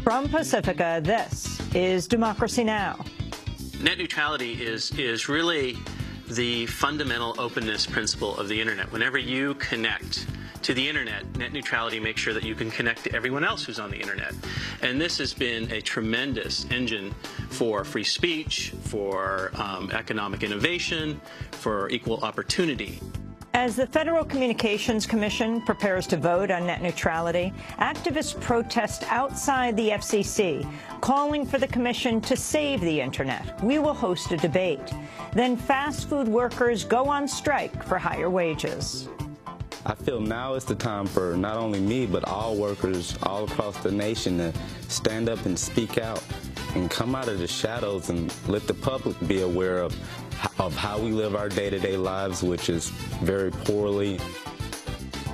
From Pacifica, this is Democracy Now! Net neutrality is really the fundamental openness principle of the Internet. Whenever you connect to the Internet, net neutrality makes sure that you can connect to everyone else who's on the Internet. And this has been a tremendous engine for free speech, for economic innovation, for equal opportunity. As the Federal Communications Commission prepares to vote on net neutrality, activists protest outside the FCC, calling for the commission to save the Internet. We will host a debate. Then fast food workers go on strike for higher wages. I feel now is the time for not only me, but all workers all across the nation to stand up and speak out and come out of the shadows and let the public be aware of how we live our day-to-day lives, which is very poorly.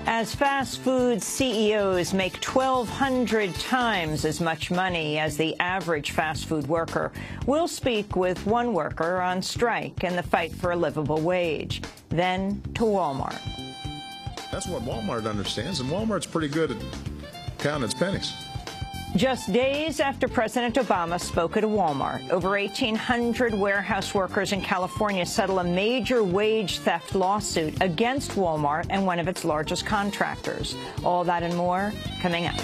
As fast food CEOs make 1,200 times as much money as the average fast food worker, we'll speak with one worker on strike and the fight for a livable wage. Then to Walmart. That's what Walmart understands, and Walmart's pretty good at counting its pennies. Just days after President Obama spoke at a Walmart, over 1,800 warehouse workers in California settle a major wage theft lawsuit against Walmart and one of its largest contractors. All that and more coming up.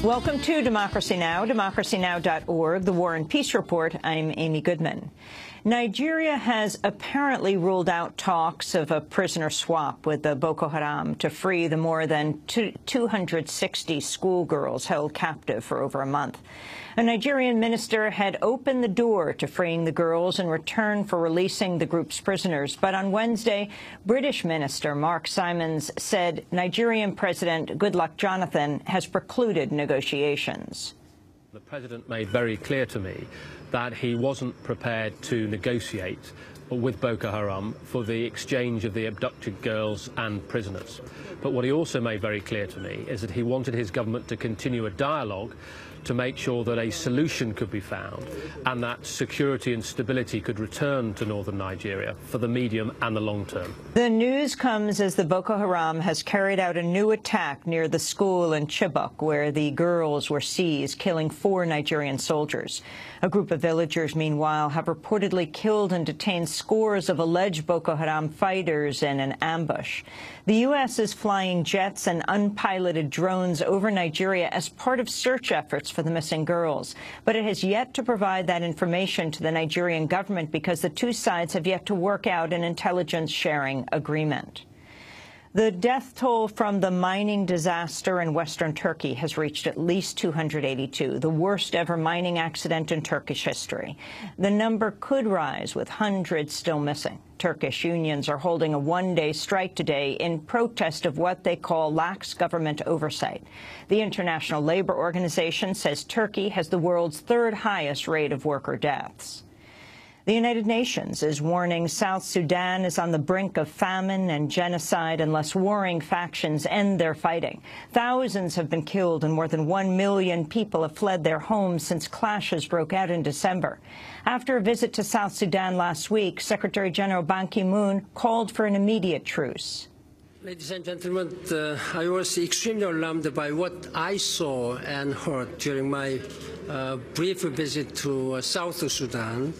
Welcome to Democracy Now!, democracynow.org, the War and Peace Report. I'm Amy Goodman. Nigeria has apparently ruled out talks of a prisoner swap with the Boko Haram to free the more than 260 schoolgirls held captive for over a month. A Nigerian minister had opened the door to freeing the girls in return for releasing the group's prisoners. But on Wednesday, British Minister Mark Simons said Nigerian President Goodluck Jonathan has precluded negotiations. The President made very clear to me that he wasn't prepared to negotiate with Boko Haram for the exchange of the abducted girls and prisoners. But what he also made very clear to me is that he wanted his government to continue a dialogue to make sure that a solution could be found and that security and stability could return to northern Nigeria for the medium and the long term. The news comes as the Boko Haram has carried out a new attack near the school in Chibok, where the girls were seized, killing 4 Nigerian soldiers. A group of villagers, meanwhile, have reportedly killed and detained scores of alleged Boko Haram fighters in an ambush. The U.S. is flying jets and unpiloted drones over Nigeria as part of search efforts for the missing girls. But it has yet to provide that information to the Nigerian government because the two sides have yet to work out an intelligence sharing agreement. The death toll from the mining disaster in western Turkey has reached at least 282, the worst ever mining accident in Turkish history. The number could rise, with hundreds still missing. Turkish unions are holding a one-day strike today in protest of what they call lax government oversight. The International Labor Organization says Turkey has the world's 3rd highest rate of worker deaths. The United Nations is warning South Sudan is on the brink of famine and genocide unless warring factions end their fighting. Thousands have been killed and more than 1 million people have fled their homes since clashes broke out in December. After a visit to South Sudan last week, Secretary General Ban Ki-moon called for an immediate truce. Ladies and gentlemen, I was extremely alarmed by what I saw and heard during my brief visit to South Sudan.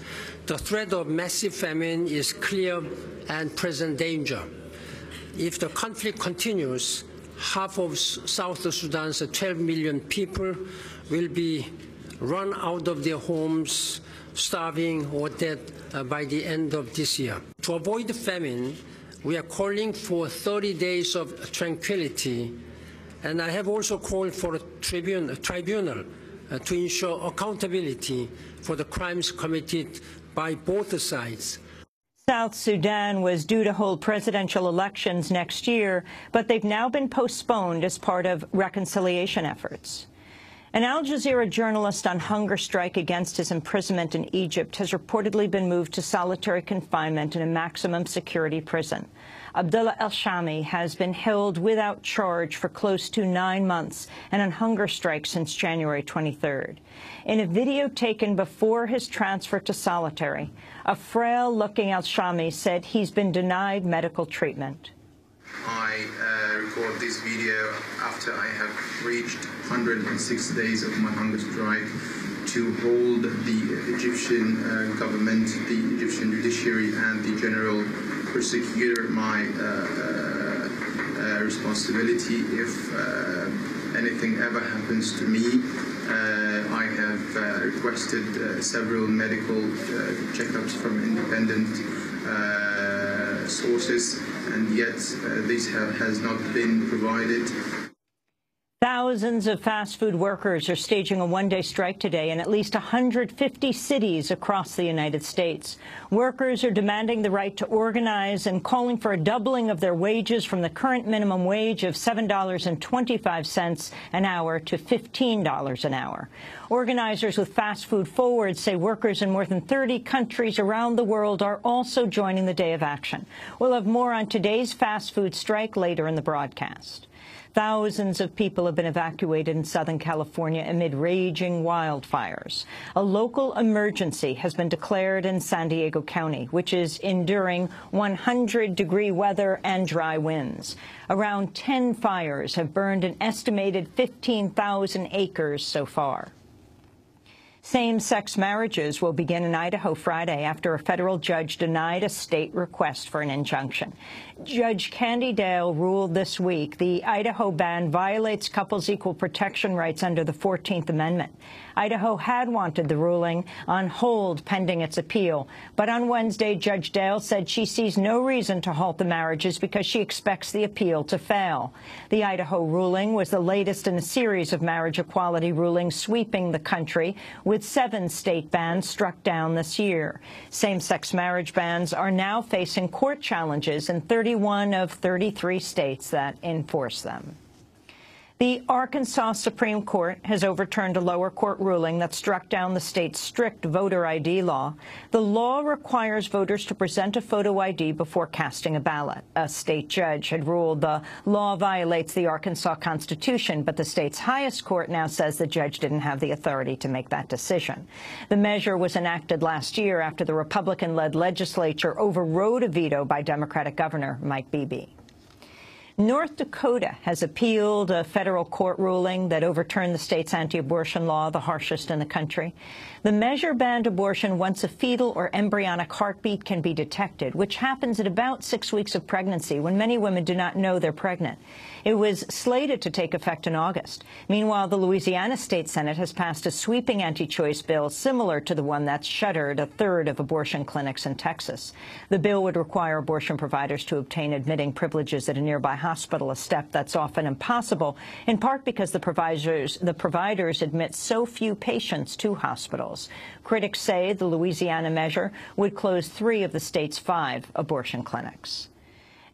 The threat of massive famine is clear and present danger. If the conflict continues, half of South Sudan's 12 million people will be run out of their homes, starving or dead by the end of this year. To avoid famine, we are calling for 30 days of tranquility, and I have also called for a tribunal to ensure accountability for the crimes committed by both sides. South Sudan was due to hold presidential elections next year, but they've now been postponed as part of reconciliation efforts. An Al Jazeera journalist on hunger strike against his imprisonment in Egypt has reportedly been moved to solitary confinement in a maximum security prison. Abdullah El-Shami has been held without charge for close to 9 months and on hunger strike since January 23rd. In a video taken before his transfer to solitary, a frail-looking El-Shami said he's been denied medical treatment. I recorded of this video after I have reached 106 days of my hunger strike to hold the Egyptian government, the Egyptian judiciary, and the general prosecutor my responsibility if anything ever happens to me. I have requested several medical checkups from independent sources, and yet this has not been provided. Thousands of fast food workers are staging a one-day strike today in at least 150 cities across the United States. Workers are demanding the right to organize and calling for a doubling of their wages from the current minimum wage of $7.25 an hour to $15 an hour. Organizers with Fast Food Forward say workers in more than 30 countries around the world are also joining the day of action. We'll have more on today's fast food strike later in the broadcast. Thousands of people have been evacuated in Southern California amid raging wildfires. A local emergency has been declared in San Diego County, which is enduring 100-degree weather and dry winds. Around 10 fires have burned an estimated 15,000 acres so far. Same-sex marriages will begin in Idaho Friday after a federal judge denied a state request for an injunction. Judge Candy Dale ruled this week the Idaho ban violates couples' equal protection rights under the 14th Amendment. Idaho had wanted the ruling on hold pending its appeal, but on Wednesday, Judge Dale said she sees no reason to halt the marriages because she expects the appeal to fail. The Idaho ruling was the latest in a series of marriage equality rulings sweeping the country, with 7 state bans struck down this year. Same-sex marriage bans are now facing court challenges in 31 of 33 states that enforce them. The Arkansas Supreme Court has overturned a lower court ruling that struck down the state's strict voter ID law. The law requires voters to present a photo ID before casting a ballot. A state judge had ruled the law violates the Arkansas Constitution, but the state's highest court now says the judge didn't have the authority to make that decision. The measure was enacted last year after the Republican-led legislature overrode a veto by Democratic Governor Mike Beebe. North Dakota has appealed a federal court ruling that overturned the state's anti-abortion law, the harshest in the country. The measure banned abortion once a fetal or embryonic heartbeat can be detected, which happens at about 6 weeks of pregnancy when many women do not know they're pregnant. It was slated to take effect in August. Meanwhile, the Louisiana State Senate has passed a sweeping anti-choice bill similar to the one that shuttered a third of abortion clinics in Texas. The bill would require abortion providers to obtain admitting privileges at a nearby hospital, a step that's often impossible, in part because the providers admit so few patients to hospitals. Critics say the Louisiana measure would close 3 of the state's 5 abortion clinics.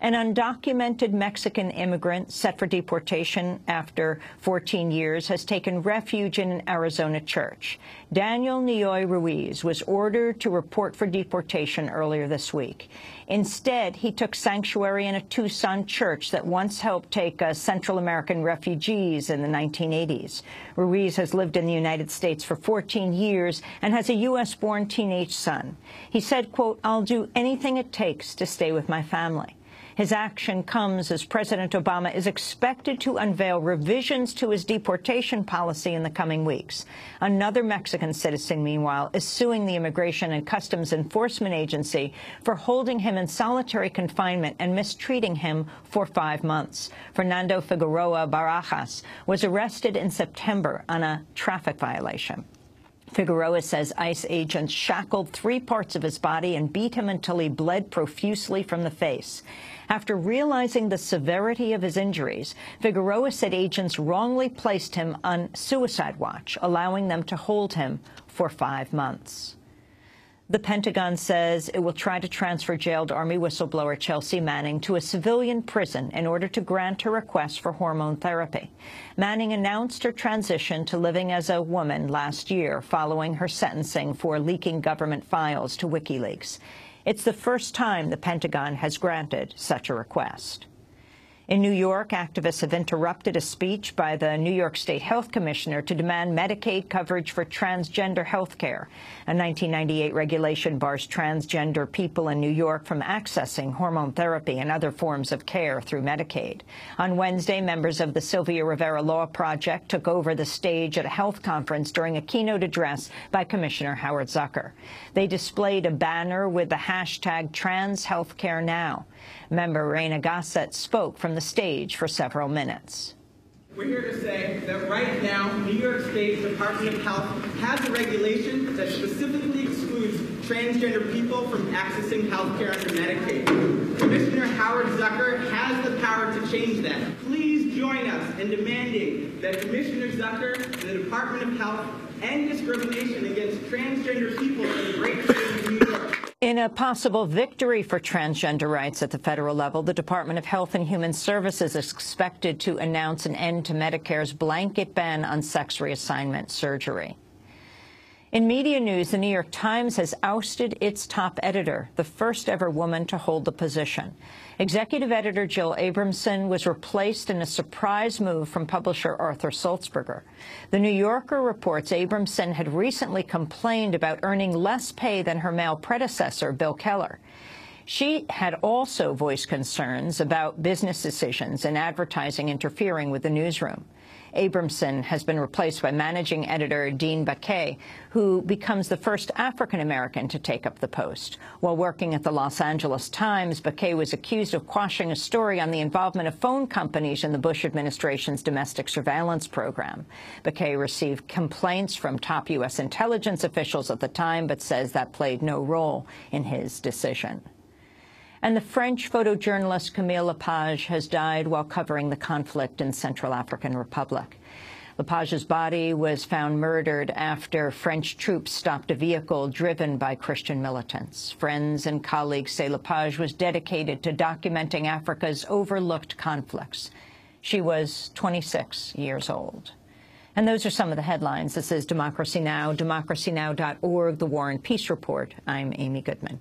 An undocumented Mexican immigrant set for deportation after 14 years has taken refuge in an Arizona church. Daniel Nioy Ruiz was ordered to report for deportation earlier this week. Instead, he took sanctuary in a Tucson church that once helped take Central American refugees in the 1980s. Ruiz has lived in the United States for 14 years and has a U.S.-born teenage son. He said, quote, "I'll do anything it takes to stay with my family." His action comes as President Obama is expected to unveil revisions to his deportation policy in the coming weeks. Another Mexican citizen, meanwhile, is suing the Immigration and Customs Enforcement Agency for holding him in solitary confinement and mistreating him for 5 months. Fernando Figueroa Barajas was arrested in September on a traffic violation. Figueroa says ICE agents shackled 3 parts of his body and beat him until he bled profusely from the face. After realizing the severity of his injuries, Figueroa said agents wrongly placed him on suicide watch, allowing them to hold him for 5 months. The Pentagon says it will try to transfer jailed Army whistleblower Chelsea Manning to a civilian prison in order to grant her request for hormone therapy. Manning announced her transition to living as a woman last year following her sentencing for leaking government files to WikiLeaks. It's the first time the Pentagon has granted such a request. In New York, activists have interrupted a speech by the New York State Health Commissioner to demand Medicaid coverage for transgender health care. A 1998 regulation bars transgender people in New York from accessing hormone therapy and other forms of care through Medicaid. On Wednesday, members of the Sylvia Rivera Law Project took over the stage at a health conference during a keynote address by Commissioner Howard Zucker. They displayed a banner with the hashtag #TransHealthCareNow. Member Raina Gossett spoke from the stage for several minutes. We're here to say that right now, New York State Department of Health has a regulation that specifically excludes transgender people from accessing health care under Medicaid. Commissioner Howard Zucker has the power to change that. Please join us in demanding that Commissioner Zucker, the Department of Health, end discrimination against transgender people in the great state of New York. In a possible victory for transgender rights at the federal level, the Department of Health and Human Services is expected to announce an end to Medicare's blanket ban on sex reassignment surgery. In media news, the New York Times has ousted its top editor, the first ever woman to hold the position. Executive editor Jill Abramson was replaced in a surprise move from publisher Arthur Sulzberger. The New Yorker reports Abramson had recently complained about earning less pay than her male predecessor, Bill Keller. She had also voiced concerns about business decisions and advertising interfering with the newsroom. Abramson has been replaced by managing editor Dean Baquet, who becomes the first African-American to take up the post. While working at the Los Angeles Times, Baquet was accused of quashing a story on the involvement of phone companies in the Bush administration's domestic surveillance program. Baquet received complaints from top U.S. intelligence officials at the time, but says that played no role in his decision. And the French photojournalist Camille Lepage has died while covering the conflict in Central African Republic. Lepage's body was found murdered after French troops stopped a vehicle driven by Christian militants. Friends and colleagues say Lepage was dedicated to documenting Africa's overlooked conflicts. She was 26 years old. And those are some of the headlines. This is Democracy Now!, democracynow.org, The War and Peace Report. I'm Amy Goodman.